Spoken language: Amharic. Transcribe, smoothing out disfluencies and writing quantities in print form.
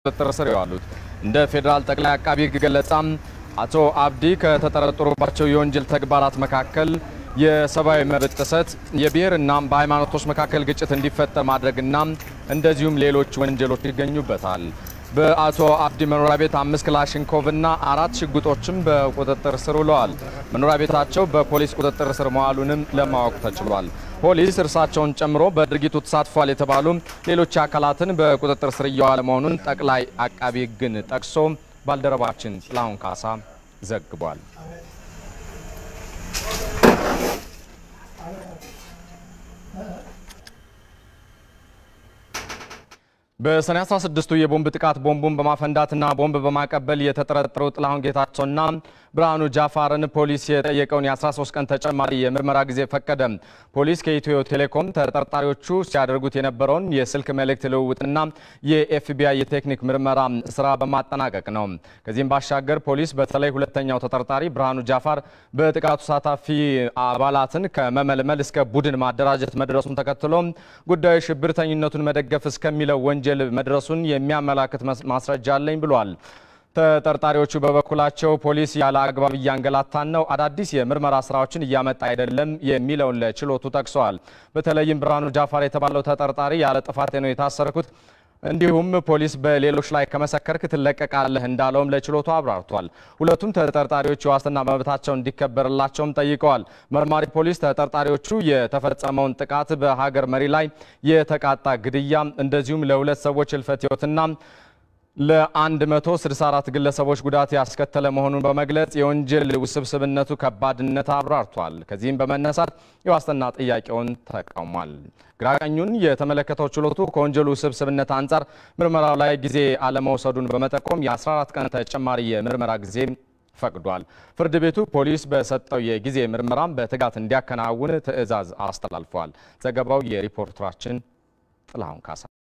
ቁጥጥር ስር ያሉት እንደ ፌደራል ጠቅላይ አቃቢ ሕግ ገለጻም አቶ አብዲ ከተጠረጠሩባቸው የወንጀል ተግባራት መካከል የሰብአዊ መብት ጥሰት፣ የብሔርና በሃይማኖቶች መካከል ግጭት እንዲፈጠር ማድረግና እንደዚሁም ሌሎች ወንጀሎች ይገኙበታል። በአቶ አብዲ መኖሪያ ቤት 5 ክላሽንኮቭና 4 ሽጉጦችም በቁጥጥር ስር ውለዋል። መኖሪያ ቤታቸው በፖሊስ ቁጥጥር ስር መዋሉንም ለማወቅ ተችሏል። ፖሊስ እርሳቸውን ጨምሮ በድርጊቱ ተሳትፏል የተባሉ ሌሎች አካላትን በቁጥጥር ስር እያዋለ መሆኑን ጠቅላይ አቃቢ ሕግን ጠቅሶ ባልደረባችን ጥላሁን ካሳ ዘግቧል። በሰኔ 16ቱ የቦምብ ጥቃት ቦምቡን በማፈንዳትና ቦምብ በማቀበል የተጠረጠሩ ጥላሁን ጌታቸውና ብርሃኑ ጃፋርን ፖሊስ የጠየቀውን የ13 ቀን ተጨማሪ የምርመራ ጊዜ ፈቀደ። ፖሊስ ከኢትዮ ቴሌኮም ተጠርጣሪዎቹ ሲያደርጉት የነበረውን የስልክ መልእክት ልውውጥና የኤፍቢአይ የቴክኒክ ምርመራ ስራ በማጠናቀቅ ነው። ከዚህም ባሻገር ፖሊስ በተለይ ሁለተኛው ተጠርጣሪ ብርሃኑ ጃፋር በጥቃቱ ተሳታፊ አባላትን ከመመልመል እስከ ቡድን ማደራጀት መድረሱን ተከትሎ ጉዳዩ ሽብርተኝነቱን መደገፍ እስከሚለው ወንጀል መድረሱን የሚያመላክት ማስረጃ አለኝ ብሏል። ተጠርጣሪዎቹ በበኩላቸው ፖሊስ ያለ አግባብ እያንገላታን ነው፣ አዳዲስ የምርመራ ስራዎችን እያመጣ አይደለም የሚለውን ለችሎቱ ጠቅሰዋል። በተለይም ብርሃኑ ጃፋር የተባለው ተጠርጣሪ ያለ ጥፋት ነው የታሰረኩት፣ እንዲሁም ፖሊስ በሌሎች ላይ ከመሰከርክ ትለቀቃለህ እንዳለውም ለችሎቱ አብራርቷል። ሁለቱም ተጠርጣሪዎች የዋስትና መብታቸው እንዲከበርላቸውም ጠይቀዋል። መርማሪ ፖሊስ ተጠርጣሪዎቹ የተፈጸመውን ጥቃት በሀገር መሪ ላይ የተቃጣ ግድያ እንደዚሁም ለሁለት ሰዎች ህልፈተ ህይወትና ለ164 ግለሰቦች ጉዳት ያስከተለ መሆኑን በመግለጽ የወንጀል ውስብስብነቱ ከባድነት አብራርቷል። ከዚህም በመነሳት የዋስትና ጥያቄውን ተቃውሟል። ግራቀኙን የተመለከተው ችሎቱ ከወንጀሉ ውስብስብነት አንጻር ምርመራው ላይ ጊዜ አለመውሰዱን በመጠቆም የ14 ቀን ተጨማሪ የምርመራ ጊዜ ፈቅዷል። ፍርድ ቤቱ ፖሊስ በሰጠው የጊዜ ምርመራም በትጋት እንዲያከናውን ትዕዛዝ አስተላልፏል። ዘገባው የሪፖርተራችን ጥላሁን ካሳ